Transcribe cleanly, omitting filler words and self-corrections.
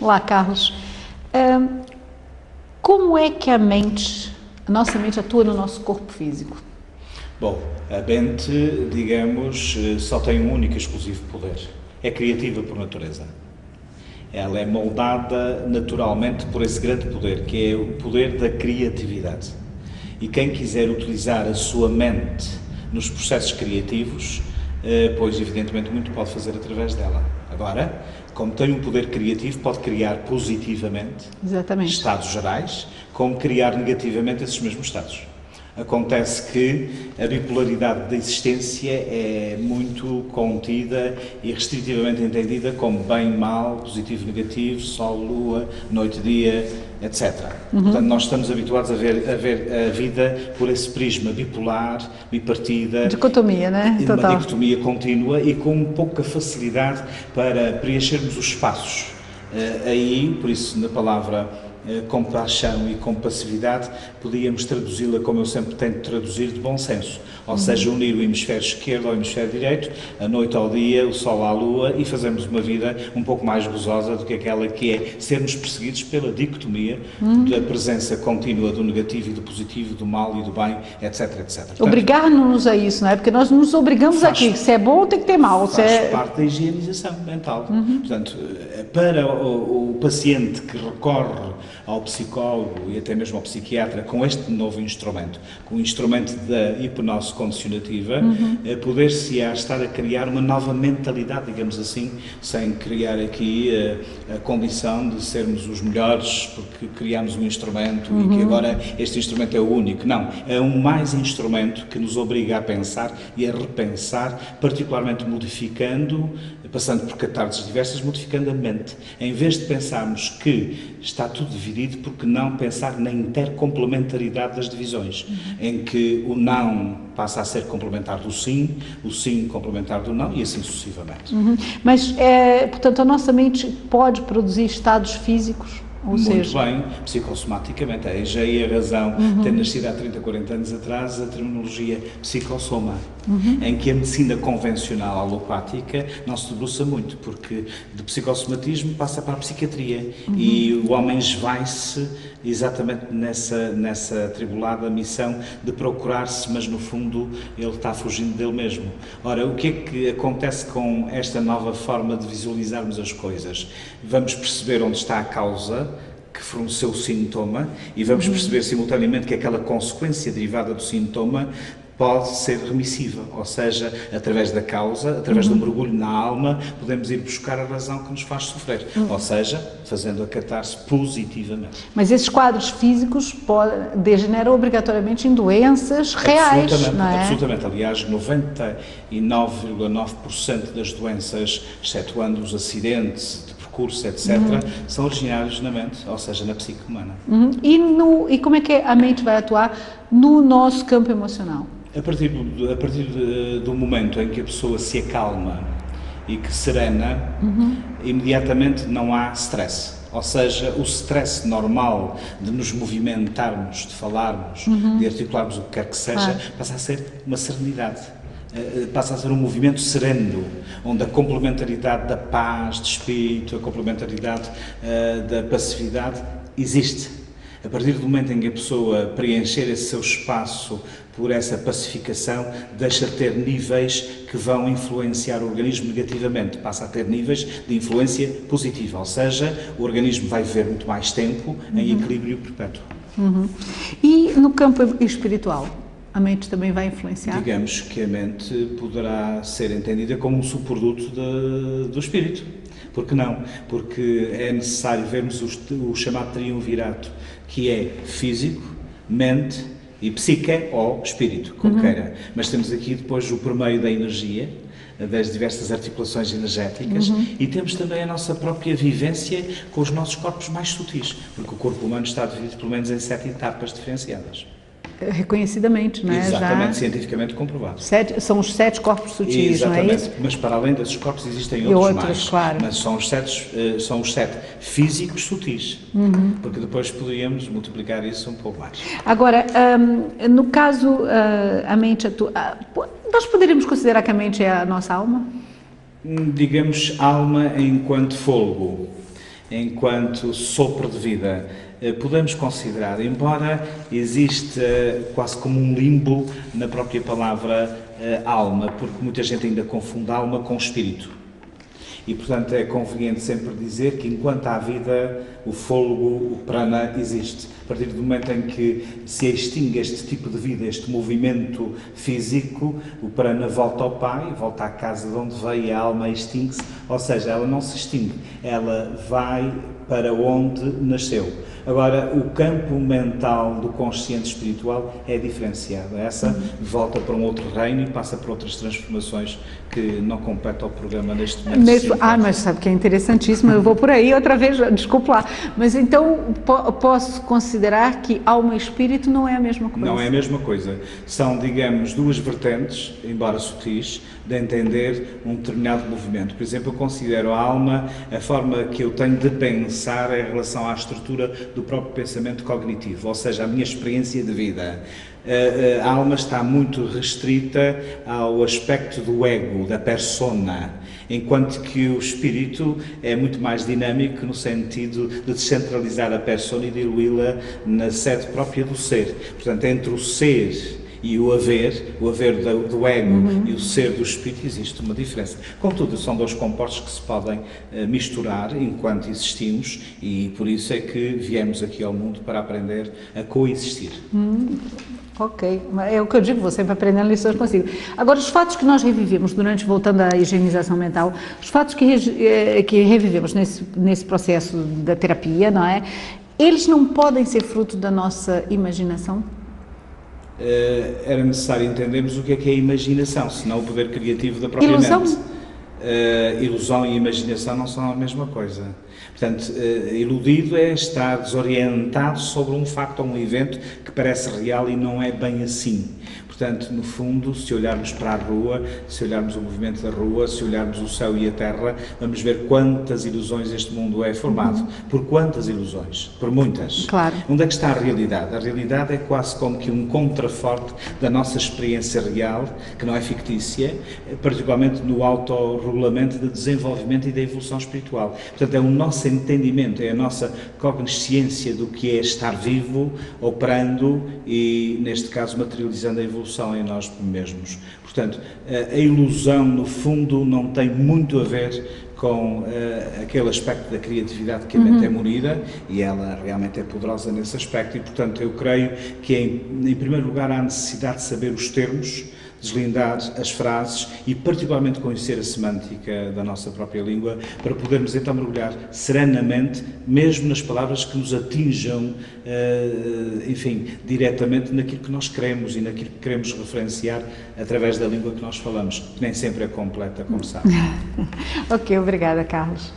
Olá, Carlos. Como é que a nossa mente atua no nosso corpo físico? Bom, a mente, digamos, só tem um único e exclusivo poder. É criativa por natureza. Ela é moldada naturalmente por esse grande poder, que é o poder da criatividade. E quem quiser utilizar a sua mente nos processos criativos, pois evidentemente muito pode fazer através dela. Agora, como tem um poder criativo, pode criar positivamente estados gerais, como criar negativamente esses mesmos estados. Acontece que a bipolaridade da existência é muito contida e restritivamente entendida como bem, mal, positivo, negativo, sol, lua, noite, dia, etc. Portanto, nós estamos habituados a ver a vida por esse prisma bipolar, bipartida. Dicotomia, né? Uma dicotomia contínua e com pouca facilidade para preenchermos os espaços. Aí, por isso, na palavra compaixão e compassividade, podíamos traduzi-la, como eu sempre tento traduzir, de bom senso. Ou seja, unir o hemisfério esquerdo ao hemisfério direito, a noite ao dia, o sol à lua, e fazermos uma vida um pouco mais gozosa do que aquela que é sermos perseguidos pela dicotomia da presença contínua do negativo e do positivo, do mal e do bem, etc, etc. Obrigar-nos a isso, não é? Porque nós nos obrigamos aqui, se é bom tem que ter mal. Faz parte da higienização mental. Portanto, para o paciente que recorre ao psicólogo e até mesmo ao psiquiatra com este novo instrumento, com o instrumento da hipnose condicionativa, poder-se-á estar a criar uma nova mentalidade, digamos assim, sem criar aqui a condição de sermos os melhores porque criamos um instrumento e que agora este instrumento é o único. Não, é um mais instrumento que nos obriga a pensar e a repensar, particularmente modificando, passando por catarses diversas, modificando a mente. Em vez de pensarmos que está tudo dividido, porque não pensar na intercomplementaridade das divisões, em que o não passa a ser complementar do sim, o sim complementar do não e assim sucessivamente. Mas, portanto, a nossa mente pode produzir estados físicos? Muito bem, psicossomaticamente. Eis aí a razão de ter nascido há 30, 40 anos atrás a terminologia psicossoma, em que a medicina convencional alopática não se debruça muito, porque de psicossomatismo passa para a psiquiatria e o homem esvai-se exatamente nessa atribulada missão de procurar-se, mas no fundo ele está fugindo dele mesmo. Ora, o que é que acontece com esta nova forma de visualizarmos as coisas? Vamos perceber onde está a causa que forneceu o sintoma e vamos perceber simultaneamente que aquela consequência derivada do sintoma pode ser remissiva, ou seja, através da causa, através do mergulho na alma, podemos ir buscar a razão que nos faz sofrer, ou seja, fazendo a catarse positivamente. Mas esses quadros físicos degeneram obrigatoriamente em doenças reais, não é? Absolutamente. Aliás, 99,9% das doenças, excetuando os acidentes de percurso, etc., são originários na mente, ou seja, na psique humana. E como é que a mente vai atuar no nosso campo emocional? A partir do momento em que a pessoa se acalma e que serena, imediatamente não há stress. Ou seja, o stress normal de nos movimentarmos, de falarmos, de articularmos o que quer que seja, passa a ser uma serenidade. Passa a ser um movimento sereno, onde a complementaridade da paz de espírito, a complementaridade da passividade existe. A partir do momento em que a pessoa preencher esse seu espaço por essa pacificação, deixa de ter níveis que vão influenciar o organismo negativamente, passa a ter níveis de influência positiva, ou seja, o organismo vai viver muito mais tempo em equilíbrio perpétuo. E no campo espiritual? A mente também vai influenciar? Digamos que a mente poderá ser entendida como um subproduto do espírito. Por que não? Porque é necessário vermos o chamado triunvirato, que é físico, mente e psique ou espírito, como queira. Mas temos aqui depois o permeio da energia, das diversas articulações energéticas e temos também a nossa própria vivência com os nossos corpos mais sutis, porque o corpo humano está dividido pelo menos em 7 etapas diferenciadas. Reconhecidamente, não é? Exatamente, cientificamente comprovado. São os 7 corpos sutis, exatamente, não é isso? Mas para além desses corpos existem outros mais. Claro. Mas são os 7 físicos sutis, porque depois poderíamos multiplicar isso um pouco mais. Agora, no caso, a mente atua... Nós poderíamos considerar que a mente é a nossa alma? Digamos alma enquanto fôlego. enquanto sopro de vida, podemos considerar, embora exista quase como um limbo na própria palavra alma, porque muita gente ainda confunde alma com espírito. E, portanto, é conveniente sempre dizer que, enquanto há vida, o fôlego, o prana, existe. A partir do momento em que se extingue este tipo de vida, este movimento físico, o prana volta ao Pai, volta à casa de onde veio, e a alma extingue-se, ou seja, ela não se extingue, ela vai para onde nasceu. Agora, o campo mental do consciente espiritual é diferenciado. Essa volta para um outro reino e passa por outras transformações que não competem ao programa neste momento. Mas sabe que é interessantíssimo, eu vou por aí outra vez, desculpe lá. Mas então, posso considerar que alma e espírito não é a mesma coisa? Não é a mesma coisa. São, digamos, duas vertentes, embora sutis, de entender um determinado movimento. Por exemplo, eu considero a alma a forma que eu tenho de pensar em relação à estrutura do próprio pensamento cognitivo, ou seja, a minha experiência de vida. A alma está muito restrita ao aspecto do ego, da persona, enquanto que o espírito é muito mais dinâmico no sentido de descentralizar a persona e diluí-la na sede própria do ser. Portanto, entre o ser e o haver do ego e o ser do espírito, existe uma diferença. Contudo, são dois compostos que se podem misturar enquanto existimos, e por isso é que viemos aqui ao mundo para aprender a coexistir. Ok, é o que eu digo, vou sempre aprendendo lições consigo. Agora, os fatos que nós revivemos voltando à higienização mental, os fatos que revivemos nesse processo da terapia, não é? Eles não podem ser fruto da nossa imaginação? Era necessário entendermos o que é a imaginação, senão o poder criativo da própria mente. Ilusão e imaginação não são a mesma coisa. Portanto, iludido é estar desorientado sobre um facto ou um evento que parece real e não é bem assim. Portanto, no fundo, se olharmos para a rua, se olharmos o movimento da rua, se olharmos o céu e a terra, vamos ver quantas ilusões este mundo é formado. Por quantas ilusões? Por muitas. Claro. Onde é que está a realidade? A realidade é quase como que um contraforte da nossa experiência real, que não é fictícia, particularmente no autorregulamento de desenvolvimento e da evolução espiritual. Portanto, é o nosso entendimento, é a nossa cognosciência do que é estar vivo, operando e, neste caso, materializando a evolução em nós mesmos. Portanto, a ilusão, no fundo, não tem muito a ver com aquele aspecto da criatividade que a mente é munida, e ela realmente é poderosa nesse aspecto, e, portanto, eu creio que, em primeiro lugar, há necessidade de saber os termos, deslindar as frases e, particularmente, conhecer a semântica da nossa própria língua, para podermos então mergulhar serenamente, mesmo nas palavras que nos atinjam, enfim, diretamente naquilo que nós queremos e naquilo que queremos referenciar através da língua que nós falamos, que nem sempre é completa, como sabe. Ok, obrigada, Carlos.